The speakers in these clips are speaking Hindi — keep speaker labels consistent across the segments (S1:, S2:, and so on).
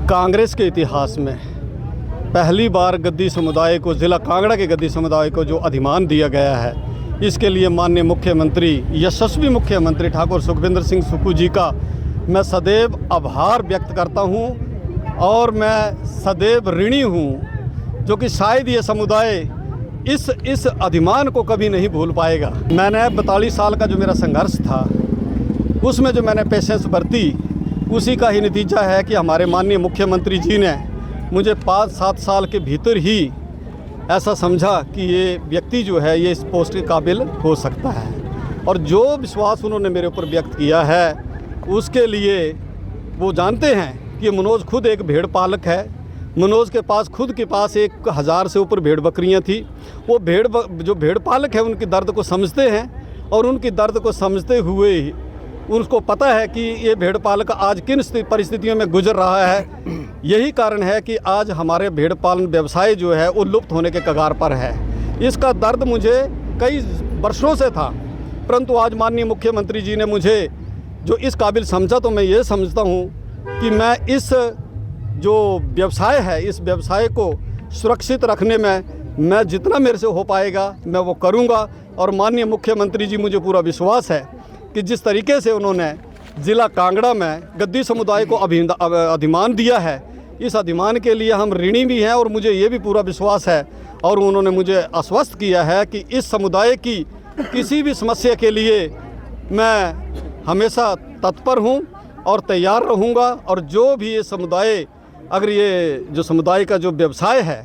S1: कांग्रेस के इतिहास में पहली बार गद्दी समुदाय को, ज़िला कांगड़ा के गद्दी समुदाय को जो अधिमान दिया गया है, इसके लिए माननीय मुख्यमंत्री, यशस्वी मुख्यमंत्री ठाकुर सुखविंदर सिंह सुक्खू जी का मैं सदैव आभार व्यक्त करता हूं और मैं सदैव ऋणी हूं, जो कि शायद ये समुदाय इस अधिमान को कभी नहीं भूल पाएगा। मैंने 42 साल का जो मेरा संघर्ष था, उसमें जो मैंने पेशेंस बरती, उसी का ही नतीजा है कि हमारे माननीय मुख्यमंत्री जी ने मुझे 5-7 साल के भीतर ही ऐसा समझा कि ये व्यक्ति जो है ये इस पोस्ट के काबिल हो सकता है। और जो विश्वास उन्होंने मेरे ऊपर व्यक्त किया है, उसके लिए वो जानते हैं कि मनोज खुद एक भेड़ पालक है। मनोज के पास खुद के पास 1000 से ऊपर भेड़ बकरियां थी। वो जो भेड़ पालक है उनके दर्द को समझते हैं और उनकी दर्द को समझते हुए उनको पता है कि ये भेड़ पालक आज किन परिस्थितियों में गुजर रहा है। यही कारण है कि आज हमारे भेड़ पालन व्यवसाय जो है वो लुप्त होने के कगार पर है। इसका दर्द मुझे कई वर्षों से था, परंतु आज माननीय मुख्यमंत्री जी ने मुझे जो इस काबिल समझा, तो मैं ये समझता हूँ कि मैं इस जो व्यवसाय है, इस व्यवसाय को सुरक्षित रखने में मैं जितना मेरे से हो पाएगा मैं वो करूँगा। और माननीय मुख्यमंत्री जी, मुझे पूरा विश्वास है कि जिस तरीके से उन्होंने ज़िला कांगड़ा में गद्दी समुदाय को अधिमान दिया है, इस अधिमान के लिए हम ऋणी भी हैं। और मुझे ये भी पूरा विश्वास है और उन्होंने मुझे आश्वस्त किया है कि इस समुदाय की किसी भी समस्या के लिए मैं हमेशा तत्पर हूँ और तैयार रहूँगा। और जो भी ये समुदाय, अगर ये जो समुदाय का जो व्यवसाय है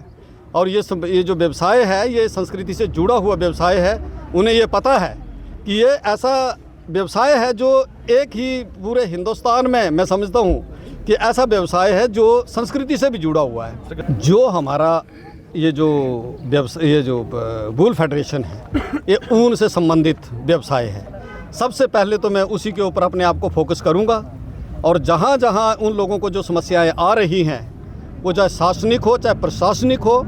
S1: और ये जो व्यवसाय है ये संस्कृति से जुड़ा हुआ व्यवसाय है, उन्हें ये पता है कि ये ऐसा व्यवसाय है जो एक ही पूरे हिंदुस्तान में, मैं समझता हूँ कि ऐसा व्यवसाय है जो संस्कृति से भी जुड़ा हुआ है। जो हमारा ये जो वूल फेडरेशन है, ये ऊन से संबंधित व्यवसाय है। सबसे पहले तो मैं उसी के ऊपर अपने आप को फोकस करूँगा और जहाँ जहाँ उन लोगों को जो समस्याएं आ रही हैं, वो चाहे शासनिक हो, चाहे प्रशासनिक हो,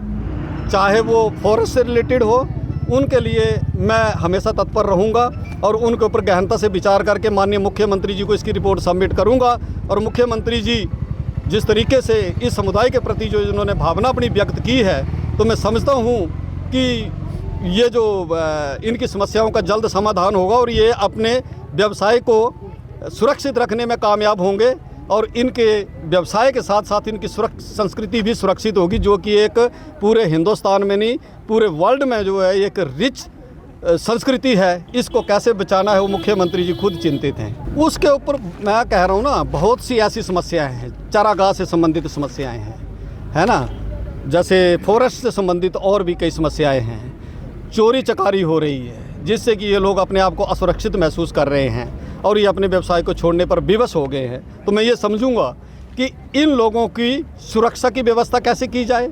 S1: चाहे वो फॉरेस्ट से रिलेटेड हो, उनके लिए मैं हमेशा तत्पर रहूंगा और उनके ऊपर गहनता से विचार करके माननीय मुख्यमंत्री जी को इसकी रिपोर्ट सबमिट करूंगा। और मुख्यमंत्री जी जिस तरीके से इस समुदाय के प्रति जो इन्होंने भावना अपनी व्यक्त की है, तो मैं समझता हूं कि ये जो इनकी समस्याओं का जल्द समाधान होगा और ये अपने व्यवसाय को सुरक्षित रखने में कामयाब होंगे और इनके व्यवसाय के साथ साथ इनकी संस्कृति भी सुरक्षित होगी, जो कि एक पूरे हिंदुस्तान में नहीं, पूरे वर्ल्ड में जो है एक रिच संस्कृति है। इसको कैसे बचाना है वो मुख्यमंत्री जी खुद चिंतित हैं। उसके ऊपर मैं कह रहा हूँ ना, बहुत सी ऐसी समस्याएं हैं, चारागाह से संबंधित समस्याएं हैं, है ना, जैसे फॉरेस्ट से संबंधित और भी कई समस्याएं हैं। चोरी चकारी हो रही है, जिससे कि ये लोग अपने आप को असुरक्षित महसूस कर रहे हैं और ये अपने व्यवसाय को छोड़ने पर विवश हो गए हैं। तो मैं ये समझूंगा कि इन लोगों की सुरक्षा की व्यवस्था कैसे की जाए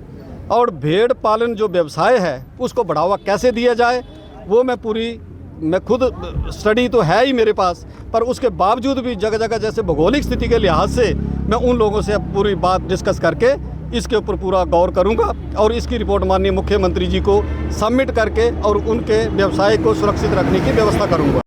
S1: और भेड़ पालन जो व्यवसाय है उसको बढ़ावा कैसे दिया जाए, वो मैं खुद स्टडी तो है ही मेरे पास, पर उसके बावजूद भी जगह जगह जैसे भौगोलिक स्थिति के लिहाज से मैं उन लोगों से अब पूरी बात डिस्कस करके इसके ऊपर पूरा गौर करूंगा और इसकी रिपोर्ट माननीय मुख्यमंत्री जी को सबमिट करके और उनके व्यवसाय को सुरक्षित रखने की व्यवस्था करूंगा।